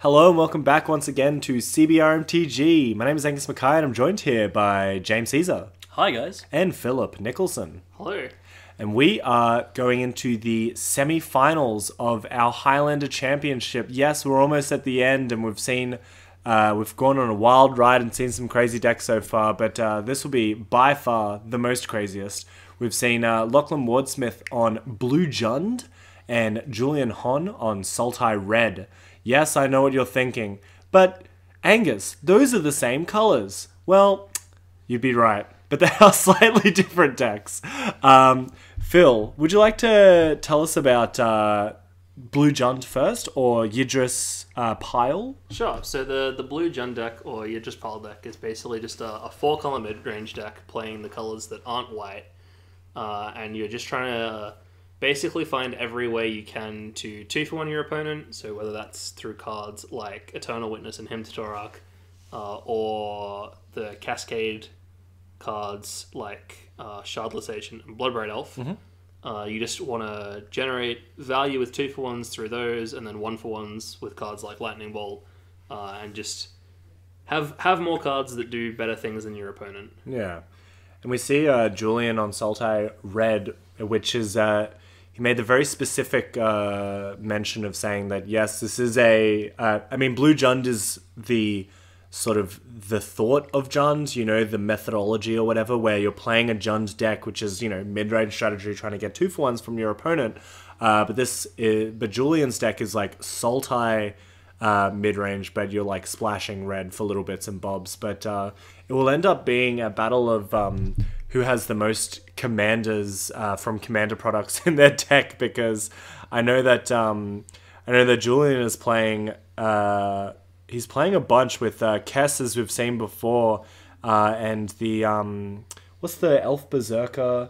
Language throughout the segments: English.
Hello and welcome back once again to CBR MTG. My name is Angus Mackay and I'm joined here by James Caesar. Hi guys. And Philip Nicholson. Hello. And we are going into the semi-finals of our Highlander Championship. Yes, we're almost at the end and we've gone on a wild ride and seen some crazy decks so far, but this will be by far the most craziest. We've seen Lachlan Wardsmith on Blue Jund and Julian Hon on Sultai Red. Yes, I know what you're thinking, but Angus, those are the same colors. Well, you'd be right, but they are slightly different decks. Phil, would you like to tell us about Blue Jund first, or Yidris Pile? Sure. So the Blue Jund deck, or Yidris Pile deck, is basically just a 4-color mid-range deck playing the colors that aren't white, and you're just trying to basically find every way you can to 2-for-1 your opponent. So whether that's through cards like Eternal Witness and Hymn to Torak, or the Cascade cards like Shardless Agent and Bloodbraid Elf. Mm-hmm. You just want to generate value with 2-for-1s through those, and then 1-for-1s with cards like Lightning Bolt, and just have more cards that do better things than your opponent. Yeah. And we see Julian on Sultai Red, which is... he made the very specific mention of saying that, yes, this is a... Blue Jund is the sort of the thought of Jund, the methodology or whatever, where you're playing a Jund deck, which is, mid-range strategy, trying to get 2-for-1s from your opponent. But Julian's deck is like Sultai mid-range, but you're like splashing red for little bits and bobs. But it will end up being a battle of who has the most commanders from commander products in their deck, because I know that Julian is playing he's playing a bunch with Kess, as we've seen before, and the what's the Elf Berserker,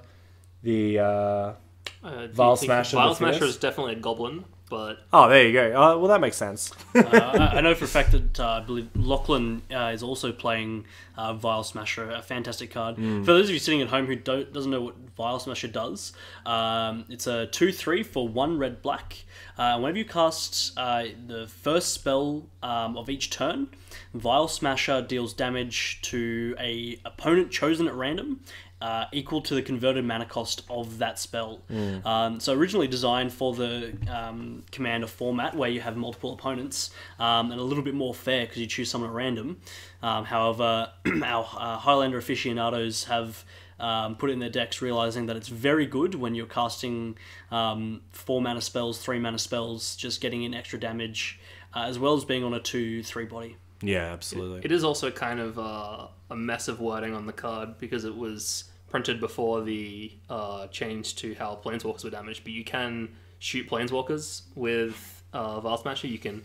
the Vile Smasher. Vile Smasher is definitely a goblin, but... Oh, there you go. Well, that makes sense. I know for a fact that I believe Lachlan is also playing Vile Smasher, a fantastic card. For those of you sitting at home who doesn't know what Vile Smasher does, it's a 2/3 for 1 red-black. Whenever you cast the first spell of each turn, Vile Smasher deals damage to a opponent chosen at random, equal to the converted mana cost of that spell. So originally designed for the commander format, where you have multiple opponents, and a little bit more fair because you choose someone at random. However, our Highlander aficionados have put it in their decks, realizing that it's very good when you're casting 4-mana spells, 3-mana spells, just getting in extra damage, as well as being on a 2/3 body. Yeah, absolutely. It is also kind of a mess of wording on the card, because it was printed before the change to how Planeswalkers were damaged, but you can shoot Planeswalkers with Vile Smasher. You can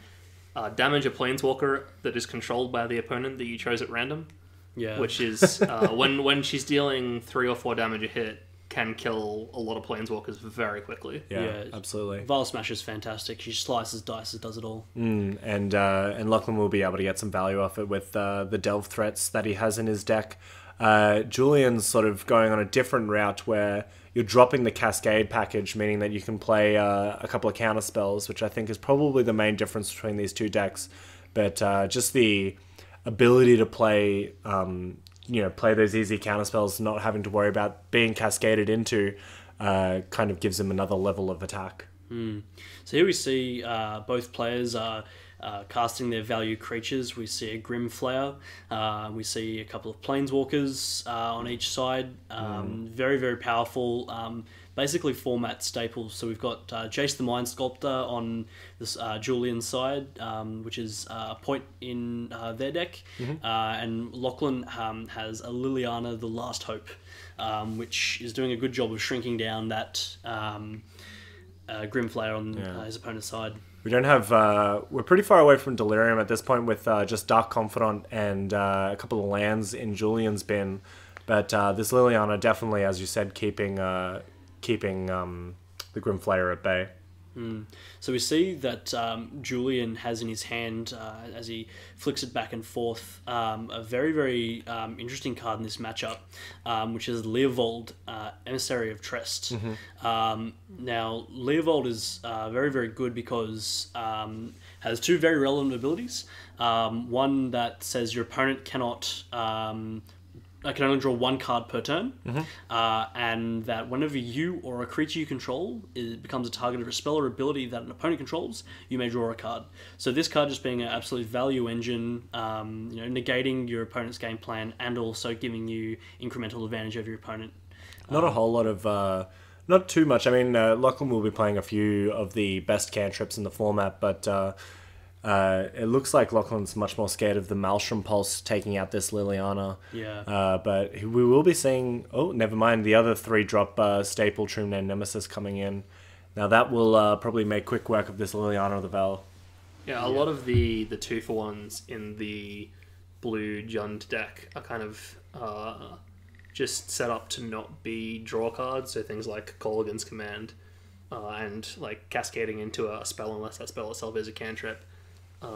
damage a Planeswalker that is controlled by the opponent that you chose at random. Yeah. Which is, when she's dealing 3 or 4 damage a hit, can kill a lot of Planeswalkers very quickly. Yeah, absolutely. Vile Smasher is fantastic. She slices, dices, does it all. And Lachlan will be able to get some value off it with the delve threats that he has in his deck. Julian's sort of going on a different route, where you're dropping the Cascade package, meaning that you can play a couple of counter spells, which I think is probably the main difference between these two decks. But just the ability to play play those easy counterspells, not having to worry about being cascaded into, kind of gives him another level of attack. So here we see both players are casting their value creatures. We see a Grim Flayer, we see a couple of Planeswalkers on each side. Very, very powerful, basically format staples. So we've got Jace the Mind Sculptor on this Julian side, which is a point in their deck, and Lachlan has a Liliana the Last Hope, which is doing a good job of shrinking down that Grim Flayer on his opponent's side. We don't have... we're pretty far away from Delirium at this point, with just Dark Confidant and a couple of lands in Julian's bin. But this Liliana definitely, as you said, keeping the Grim Flayer at bay. So we see that Julian has in his hand, as he flicks it back and forth, a very, very interesting card in this matchup, which is Leovold, Emissary of Trest. Now, Leovold is very, very good because has two very relevant abilities. One that says your opponent cannot... I can only draw one card per turn, and that whenever you or a creature you control becomes a target of a spell or ability that an opponent controls, you may draw a card. So this card just being an absolute value engine, negating your opponent's game plan and also giving you incremental advantage over your opponent. Not a whole lot of... not too much. I mean, Lachlan will be playing a few of the best cantrips in the format, but... it looks like Lachlan's much more scared of the Maelstrom Pulse taking out this Liliana. Yeah. But we will be seeing... Oh, never mind. The other 3-drop staple True Name Nemesis coming in. Now that will probably make quick work of this Liliana of the Vel. Yeah, a lot of the 2-for-1s in the blue Jund deck are kind of just set up to not be draw cards. So things like Colligan's Command and like cascading into a spell unless that spell itself is a cantrip.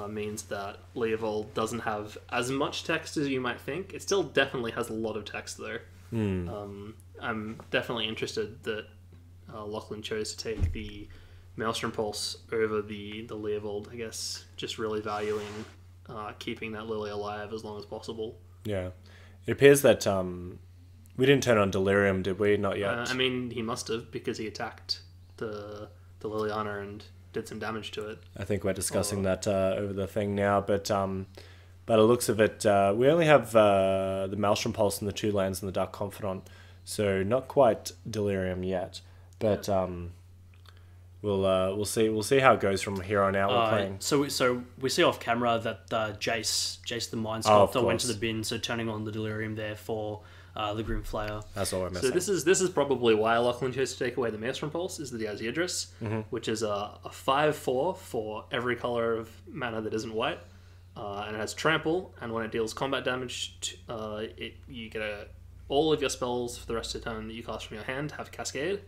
Means that Leovold doesn't have as much text as you might think. It still definitely has a lot of text though. I'm definitely interested that Lachlan chose to take the Maelstrom Pulse over the Leovold, I guess, just really valuing keeping that Lily alive as long as possible. Yeah. It appears that we didn't turn on Delirium, did we? Not yet. I mean, he must have, because he attacked the Liliana and did some damage to it. I think we're discussing that over the thing now, but by the looks of it, we only have the Maelstrom Pulse and the 2 lands and the Dark Confidant, so not quite Delirium yet. But we'll see how it goes from here on out. We're playing. So we see off camera that Jace the Mind Sculptor went to the bin, so turning on the Delirium there for the Grim Flayer. That's all we're missing. So this is probably why Lachlan chose to take away the Maelstrom Pulse, is that he has Yidris, which is a 5/4 for every color of mana that isn't white, and it has Trample, and when it deals combat damage, you get all of your spells for the rest of the turn that you cast from your hand have Cascade.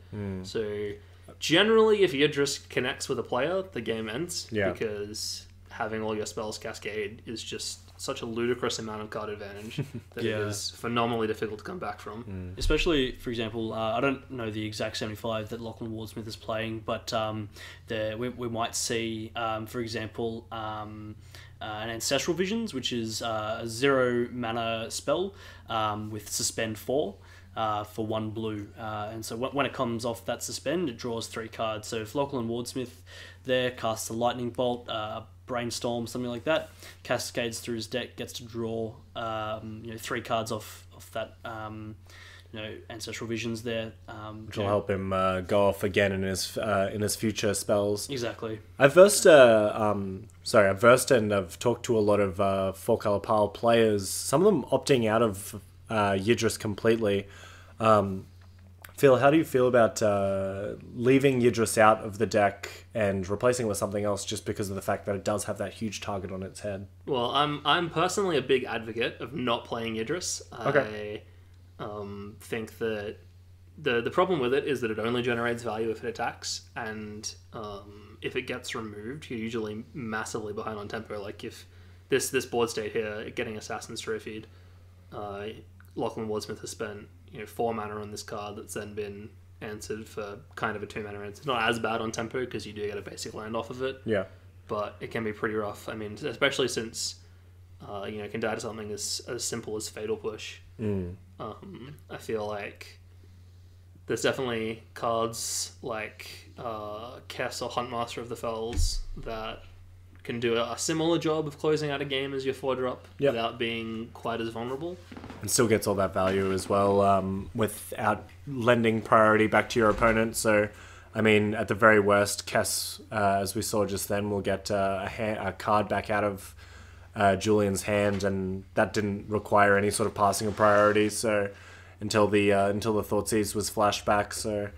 So generally, if Yidris connects with a player, the game ends, because having all your spells Cascade is just such a ludicrous amount of card advantage that it is phenomenally difficult to come back from. Especially, for example, I don't know the exact 75 that Lachlan Wardsmith is playing, but we might see, for example, an Ancestral Visions, which is a 0 mana spell with Suspend 4. For 1 blue, and so when it comes off that suspend, it draws 3 cards. So if Lachlan Wardsmith there casts a Lightning Bolt, Brainstorm, something like that, cascades through his deck, gets to draw 3 cards off that Ancestral Visions there, which will help him go off again in his future spells. Exactly. I've versed and I've talked to a lot of 4-color pile players. Some of them opting out of Yidris completely. Phil, how do you feel about leaving Yidris out of the deck and replacing it with something else just because of the fact that it does have that huge target on its head? Well, I'm personally a big advocate of not playing Yidris. Okay. I think that the problem with it is that it only generates value if it attacks, and if it gets removed, you're usually massively behind on tempo. Like if this board state here, getting Assassin's Trophied, Lachlan Wardsmith has spent 4 mana on this card that's then been answered for kind of a 2 mana answer. It's not as bad on tempo because you do get a basic land off of it. Yeah. But it can be pretty rough. I mean, especially since it can die to something as simple as Fatal Push. I feel like there's definitely cards like Kess or Huntmaster of the Fells that can do a similar job of closing out a game as your 4-drop without being quite as vulnerable. And still gets all that value as well without lending priority back to your opponent. So, I mean, at the very worst, Kess, as we saw just then, will get a card back out of Julian's hand, and that didn't require any sort of passing of priority. So, until the Thoughtseize was flashed back. So,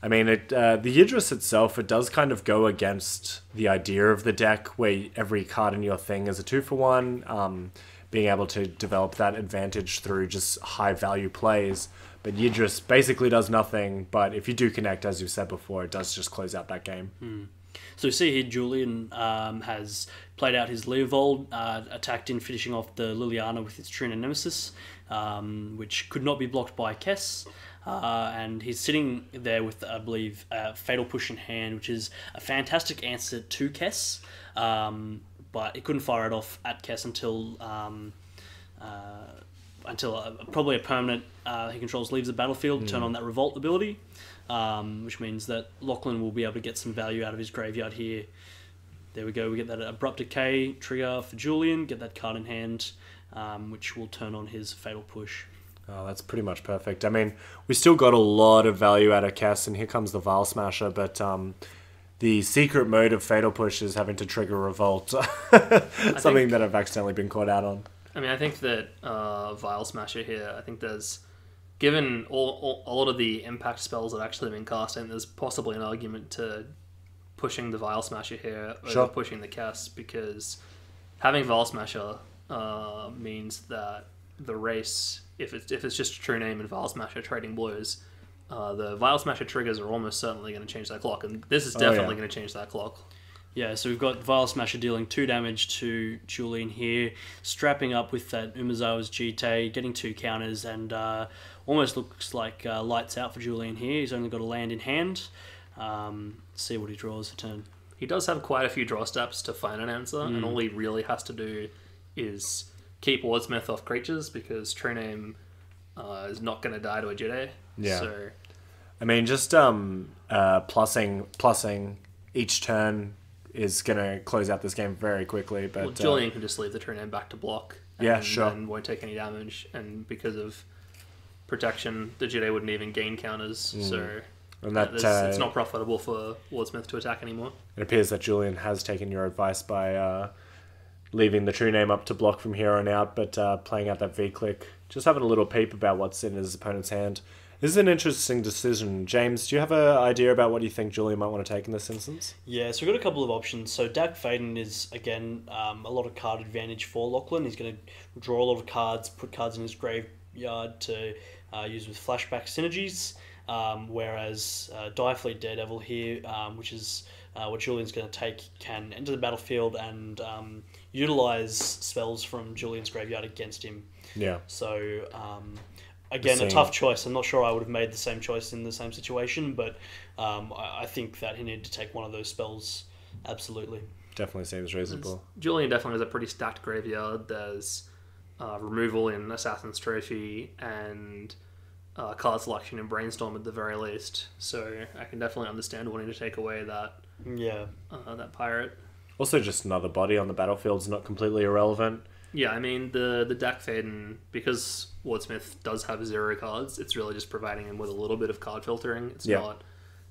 I mean, the Yidris itself, it does kind of go against the idea of the deck where every card in your thing is a 2-for-1, being able to develop that advantage through just high value plays. But Yidris basically does nothing, but if you do connect, as you said before, it does just close out that game. So you see here Julian has played out his Leovold, attacked in, finishing off the Liliana with its Trina Nemesis, which could not be blocked by Kess. And he's sitting there with, I believe, Fatal Push in hand, which is a fantastic answer to Kess. but he couldn't fire it off at Kess until probably a permanent he controls leaves the battlefield, turn on that Revolt ability, which means that Lachlan will be able to get some value out of his graveyard here. There we go, we get that Abrupt Decay trigger for Julian, get that card in hand, which will turn on his Fatal Push. Oh, that's pretty much perfect. I mean, we still got a lot of value out of Cass, and here comes the Vial Smasher, but the secret mode of Fatal Push is having to trigger Revolt. Something that I've accidentally been caught out on. I mean, I think that Vial Smasher here, I think there's, given a lot of the impact spells that have actually been cast, I think there's possibly an argument to pushing the Vial Smasher here over pushing the Cass, because having Vial Smasher means that the race, if it's just a true name and Vial Smasher trading blows, the Vial Smasher triggers are almost certainly going to change that clock, and this is definitely going to change that clock. Yeah, so we've got Vial Smasher dealing 2 damage to Julian here, strapping up with that Umezawa's GT, getting 2 counters, and almost looks like lights out for Julian here. He's only got a land in hand. See what he draws for turn. He does have quite a few draw steps to find an answer, and all he really has to do is keep Wordsmith off creatures, because True Name is not going to die to a Jide. Yeah. So, I mean, just plussing each turn is going to close out this game very quickly. But Julian can just leave the True Name back to block. And won't take any damage. And because of protection, the Jide wouldn't even gain counters. So and that it's not profitable for Wordsmith to attack anymore. It appears that Julian has taken your advice by leaving the True Name up to block from here on out, but playing out that V-click. Just having a little peep about what's in his opponent's hand. This is an interesting decision. James, do you have an idea about what you think Julian might want to take in this instance? Yeah, so we've got a couple of options. So Dak Faden is, again, a lot of card advantage for Lachlan. He's going to draw a lot of cards, put cards in his graveyard to use with flashback synergies, whereas Direfleet Daredevil here, which is what Julian's going to take, can enter the battlefield and utilize spells from Julian's graveyard against him. Yeah. So... again, a tough choice. I'm not sure I would have made the same choice in the same situation, but I think that he needed to take one of those spells. Absolutely. Definitely seems reasonable. Julian definitely has a pretty stacked graveyard. There's removal in Assassin's Trophy and card selection in Brainstorm at the very least. So I can definitely understand wanting to take away that that pirate. Also, just another body on the battlefield is not completely irrelevant. Yeah, I mean, the Dak Faden, because Wordsmith does have 0 cards, it's really just providing him with a little bit of card filtering. It's not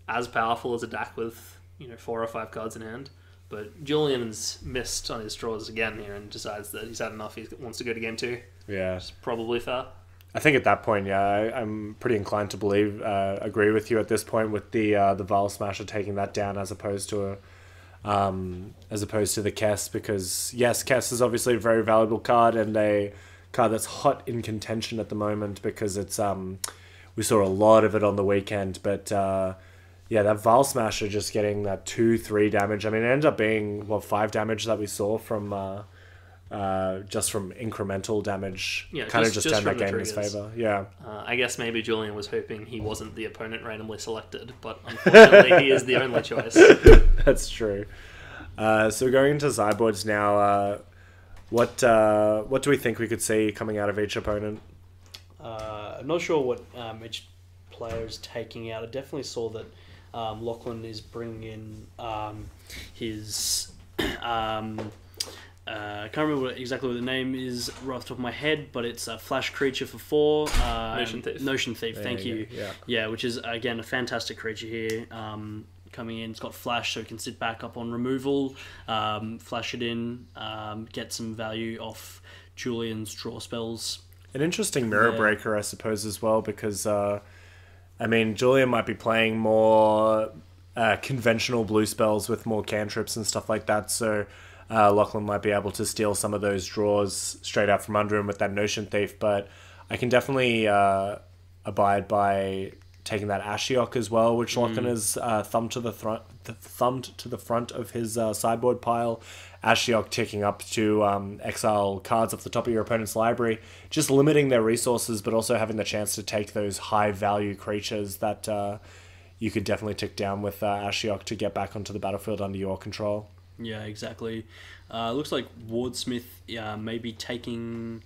as powerful as a Dak with 4 or 5 cards in hand. But Julian's missed on his draws again here and decides that he's had enough, he wants to go to game 2. Yeah. It's probably fair. I think at that point, I'm pretty inclined to agree with you at this point with the Vial Smasher taking that down as opposed to the Kess, because yes, Kess is obviously a very valuable card and a card that's hot in contention at the moment because it's we saw a lot of it on the weekend, but that Vial Smasher just getting that 2-3 damage. I mean, it ended up being 5 damage that we saw from just from incremental damage. Yeah, kind of just turned that game in his favor. Yeah. I guess maybe Julian was hoping he wasn't the opponent randomly selected, but unfortunately he is the only choice. That's true. So going into sideboards now, what do we think we could see coming out of each opponent? I'm not sure what each player is taking out. I definitely saw that Lachlan is bringing in his... I can't remember exactly what the name is right off the top of my head, but it's a flash creature for 4. Notion Thief. Notion Thief, thank you. Yeah, which is, again, a fantastic creature here. Coming in, it's got flash, so it can sit back up on removal, flash it in, get some value off Julian's draw spells. An interesting mirror breaker, I suppose, as well, because, Julian might be playing more conventional blue spells with more cantrips and stuff like that, so... Lachlan might be able to steal some of those draws straight out from under him with that Notion Thief, but I can definitely abide by taking that Ashiok as well, which Lachlan has thumbed to the front of his sideboard pile. Ashiok ticking up to exile cards off the top of your opponent's library, just limiting their resources, but also having the chance to take those high value creatures that you could definitely tick down with Ashiok to get back onto the battlefield under your control. Yeah, exactly. Looks like Wardsmith may be taking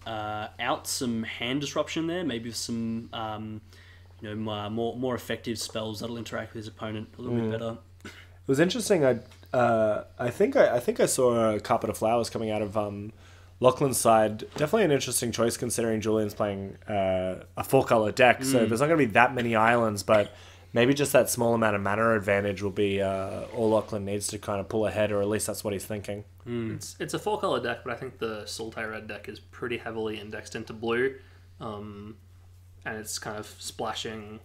out some hand disruption there, maybe with some more effective spells that'll interact with his opponent a little bit better. It was interesting. I think I saw a carpet of flowers coming out of Lachlan's side. Definitely an interesting choice considering Julian's playing a 4-color deck, so there's not going to be that many islands, but maybe just that small amount of mana advantage will be all Lachlan needs to kind of pull ahead, or at least that's what he's thinking. It's a 4-color deck, but I think the Sultai red deck is pretty heavily indexed into blue, and it's kind of splashing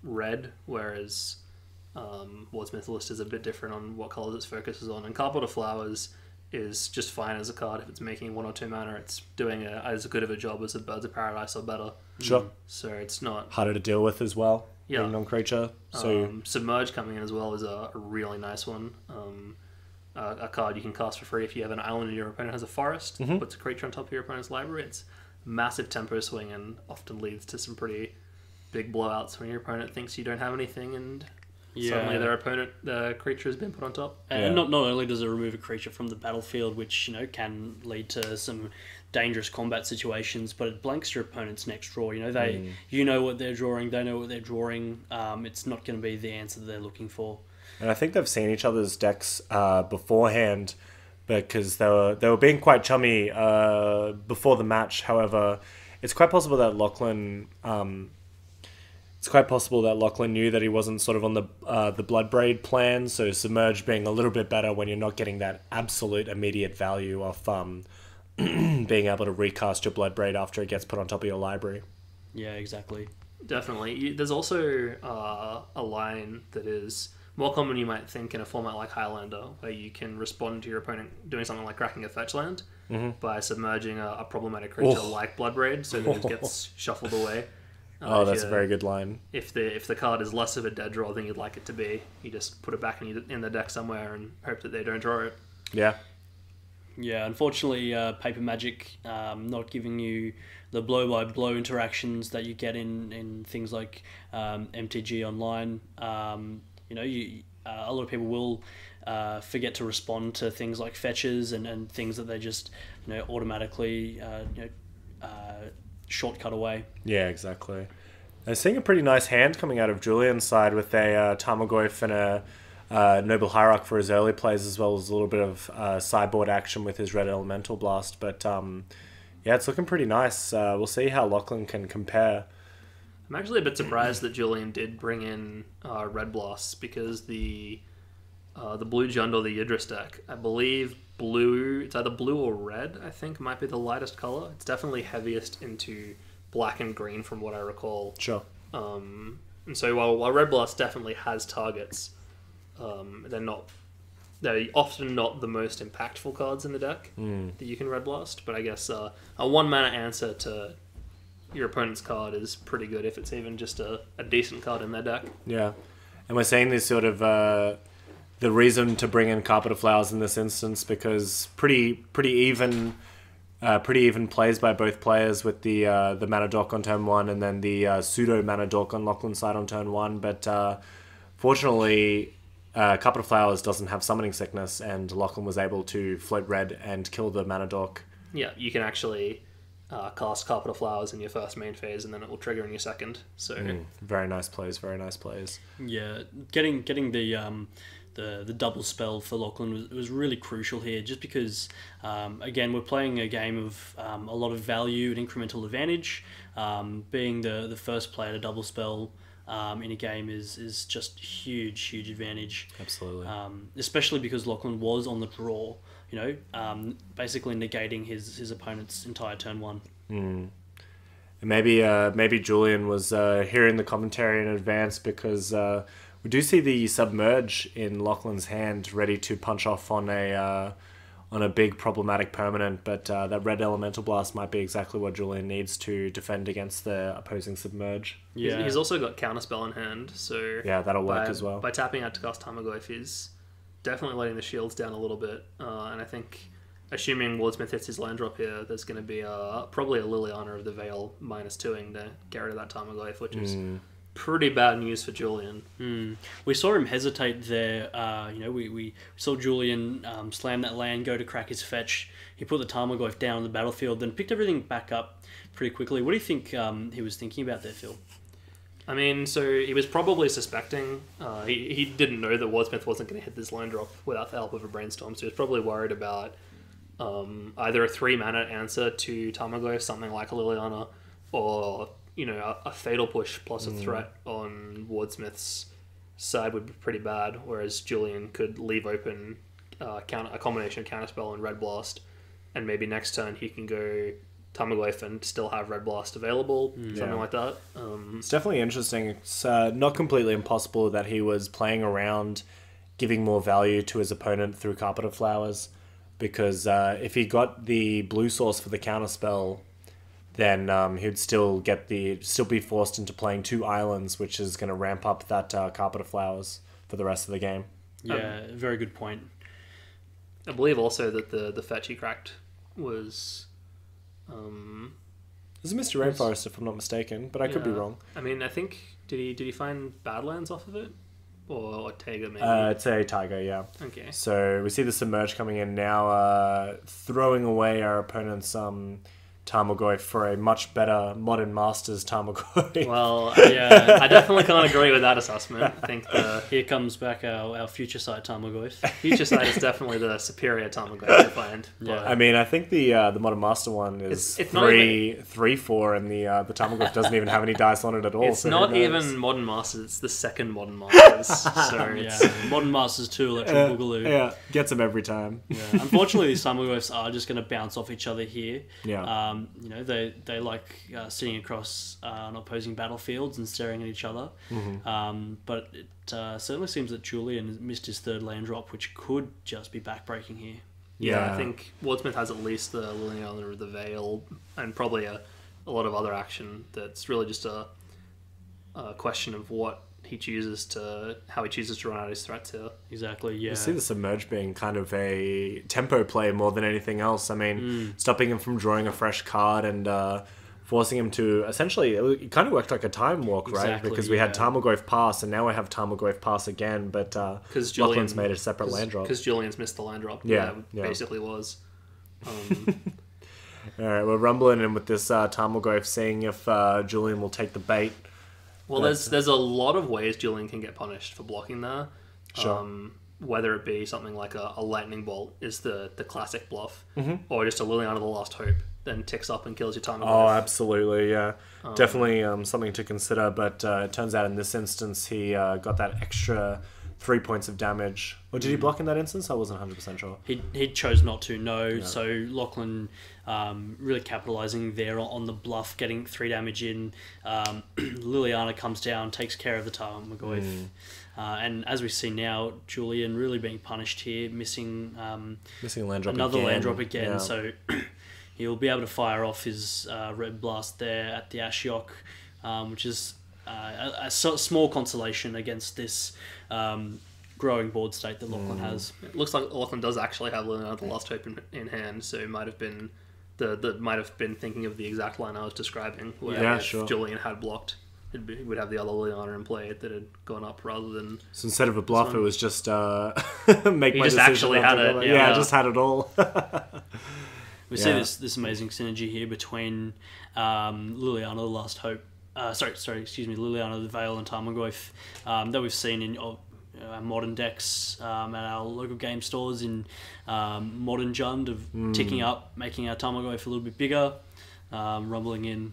red, whereas Wardsmith list is a bit different on what colors its focus is on. And Carpet of Flowers is just fine as a card. If it's making 1 or 2 mana, it's doing as good of a job as a Birds of Paradise or better. Sure. So it's not... Harder to deal with as well, Yeah. being non-creature. So Submerge coming in as well is a really nice one. A card you can cast for free if you have an island and your opponent has a forest, puts a creature on top of your opponent's library. It's massive tempo swing and often leads to some pretty big blowouts when your opponent thinks you don't have anything and suddenly the creature has been put on top. And not only does it remove a creature from the battlefield, which can lead to some dangerous combat situations, but it blanks your opponent's next draw. You know what they're drawing, they know what they're drawing. It's not going to be the answer that they're looking for. And I think they've seen each other's decks beforehand, because they were being quite chummy before the match. However, it's quite possible that Lachlan knew that he wasn't sort of on the Bloodbraid plan. So Submerge being a little bit better when you're not getting that absolute immediate value of being able to recast your Bloodbraid after it gets put on top of your library. Yeah, exactly. Definitely. There's also a line that is more common you might think in a format like Highlander, where you can respond to your opponent doing something like cracking a fetch land by submerging a problematic creature like Bloodbraid, so that it gets shuffled away. That's a very good line. If the card is less of a dead draw than you'd like it to be, you just put it back in the deck somewhere and hope that they don't draw it. Yeah. Yeah, unfortunately, Paper Magic not giving you the blow-by-blow interactions that you get in things like MTG Online. A lot of people will forget to respond to things like fetches and things that they just automatically shortcut away. Yeah, exactly. I'm seeing a pretty nice hand coming out of Julian's side with a Tarmogoyf and a Noble Hierarch for his early plays, as well as a little bit of sideboard action with his Red Elemental Blast. But it's looking pretty nice. We'll see how Lachlan can compare. I'm actually a bit surprised that Julian did bring in Red Blasts, because the Blue Jund or the Yidris deck, I believe blue, it's either blue or red, I think, might be the lightest color. It's definitely heaviest into black and green from what I recall. Sure. And so while Red Blast definitely has targets, they're often not the most impactful cards in the deck that you can Red Blast, but I guess a 1 mana answer to your opponent's card is pretty good if it's even just a decent card in their deck. Yeah. And we're seeing this sort of the reason to bring in Carpet of Flowers in this instance, because pretty even plays by both players with the mana dork on turn 1 and then the pseudo mana dork on Lachlan's side on turn 1. But fortunately, Carpet of Flowers doesn't have summoning sickness, and Lachlan was able to float red and kill the mana dork. Yeah, you can actually cast Carpet of Flowers in your first main phase, and then it will trigger in your second. So very nice plays, very nice plays. Yeah, getting the double spell for Lachlan was really crucial here, just because again, we're playing a game of a lot of value and incremental advantage. Being the first player to double spell in a game is just huge advantage. Absolutely. Especially because Lachlan was on the draw, basically negating his opponent's entire turn 1. And maybe Julian was hearing the commentary in advance, because we do see the Submerge in Lachlan's hand, ready to punch off on a big problematic permanent, but that Red Elemental Blast might be exactly what Julian needs to defend against the opposing Submerge. Yeah, he's also got Counterspell in hand, so yeah, that'll work as well. By tapping out to cast Tarmogoyf, he's definitely letting the shields down a little bit, and I think, assuming Wardsmith hits his land drop here, there's going to be probably a Liliana of the Veil -2ing to get rid of that Tarmogoyf, which is pretty bad news for Julian. We saw him hesitate there. We saw Julian slam that land, go to crack his fetch. He put the Tarmogoyf down on the battlefield, then picked everything back up pretty quickly. What do you think he was thinking about there, Phil? I mean, so he was probably suspecting. He didn't know that Wordsmith wasn't going to hit this land drop without the help of a Brainstorm, so he was probably worried about either a 3-mana answer to Tarmogoyf, something like a Liliana, or a Fatal Push plus a threat on Wordsmith's side would be pretty bad, whereas Julian could leave open a combination of Counterspell and Red Blast, and maybe next turn he can go Tarmogoyf and still have Red Blast available, something like that. It's definitely interesting. It's not completely impossible that he was playing around giving more value to his opponent through Carpet of Flowers, because if he got the blue source for the counterspell, then he'd still be forced into playing 2 islands, which is going to ramp up that Carpet of Flowers for the rest of the game. Yeah, very good point. I believe also that the fetch he cracked was... There's a Misty Rainforest, if I'm not mistaken, but I could be wrong. I mean, I think did he find Badlands off of it, or Taiga maybe? It's a Tiger, yeah. Okay. So we see the Submerge coming in now, throwing away our opponent's Tarmogoyf for a much better Modern Masters Tarmogoyf. Well, yeah, I definitely can't agree with that assessment. I think Here comes back our future side Tarmogoyf. future side is definitely the superior Tarmogoyf I find. Yeah. I mean, I think the Modern Master one is It's 3/4, and the Tarmogoyf doesn't even have any dice on it at all. It's so who not knows? even Modern Masters, it's the second Modern Masters. So it's... Modern Masters 2 Electric Boogaloo. Yeah, gets him every time. Yeah. Unfortunately, these Tarmogoyfs are just going to bounce off each other here. Yeah. They like sitting across on opposing battlefields and staring at each other. But it certainly seems that Julian missed his 3rd land drop, which could just be backbreaking here. Yeah, I think Wordsmith has at least the Liliana or the Veil, and probably a lot of other action that's really just a question of how he chooses to run out his threats here. Exactly, yeah. You see the Submerge being kind of a tempo play more than anything else. I mean, stopping him from drawing a fresh card and forcing him to... Essentially, it kind of worked like a time walk, right? Exactly, Because we had Tarmogoyf pass, and now we have Tarmogoyf pass again, but Lachlan's made a separate land drop. Because Julian's missed the land drop. Yeah. Basically was. Alright, we're rumbling in with this Tarmogoyf, seeing if Julian will take the bait. Well, there's a lot of ways Julian can get punished for blocking there. Sure. Whether it be something like a lightning bolt is the classic bluff, or just a Liliana the Last Hope, then ticks up and kills your Tarmogoyf. Oh, absolutely, yeah. Definitely something to consider, but it turns out in this instance he got that extra 3 points of damage. Or did he block in that instance? I wasn't 100% sure. He chose not to, no. Yeah. So Lachlan really capitalising there on the bluff, getting 3 damage in. Liliana comes down, takes care of the Tarmogoyf. And as we see now, Julian really being punished here, missing land drop another again. land drop again. Yeah. So he'll be able to fire off his Red Blast there at the Ashiok, which is a small consolation against this growing board state that Lachlan has. It looks like Lachlan does actually have Liliana the Last Hope in hand, so it might have been might have been thinking of the exact line I was describing, where if Julian had blocked, he would have the other Liliana in play that had gone up rather than... So instead of a bluff, it was just make my decision. Actually had it. Yeah, I just had it all. We see this amazing synergy here between Liliana the Last Hope, Liliana the Veil and Tarmogoyf that we've seen in our modern decks at our local game stores in Modern Jund of ticking up, making our Tarmogoyf a little bit bigger, rumbling in.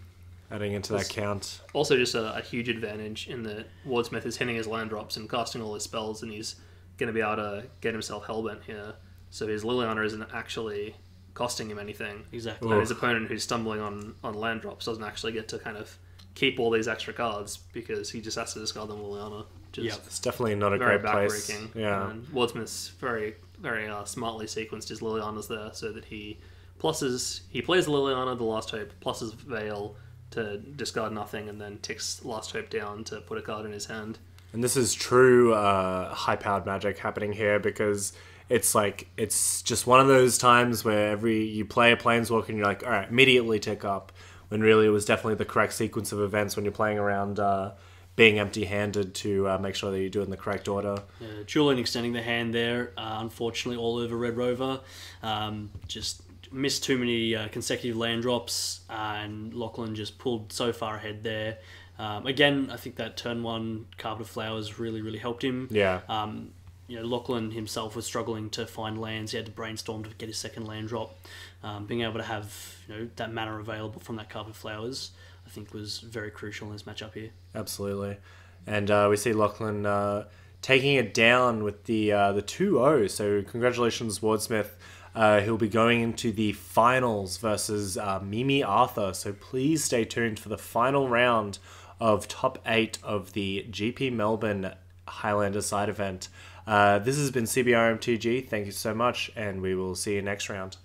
Adding into that count. Also just a huge advantage in that Wordsmith is hitting his land drops and casting all his spells, and he's going to be able to get himself hellbent here. So his Liliana isn't actually costing him anything. Exactly. And his opponent who's stumbling on land drops doesn't actually get to kind of keep all these extra cards because he just has to discard them Liliana. It's definitely not a very great place. Yeah. And Wordsmith's very, very smartly sequenced his Lilianas there so that he plays Liliana the Last Hope, pluses Veil to discard nothing, and then ticks Last Hope down to put a card in his hand. And this is true high-powered magic happening here, because it's just one of those times where you play a Planeswalker and you're like, all right, immediately tick up, when really it was definitely the correct sequence of events when you're playing around being empty-handed to make sure that you do it in the correct order. Julian extending the hand there, unfortunately all over Red Rover. Just missed too many consecutive land drops, and Lachlan just pulled so far ahead there. Again, I think that turn 1 Carpet of Flowers really helped him. Yeah. Lachlan himself was struggling to find lands. He had to brainstorm to get his second land drop. Being able to have that mana available from that Carpet of Flowers, I think, was very crucial in this matchup here. Absolutely. And we see Lachlan taking it down with the 2-0. So congratulations, Wordsmith. He'll be going into the finals versus Mimi Arthur. So please stay tuned for the final round of top 8 of the GP Melbourne Highlander side event. This has been CBR MTG. Thank you so much, and we will see you next round.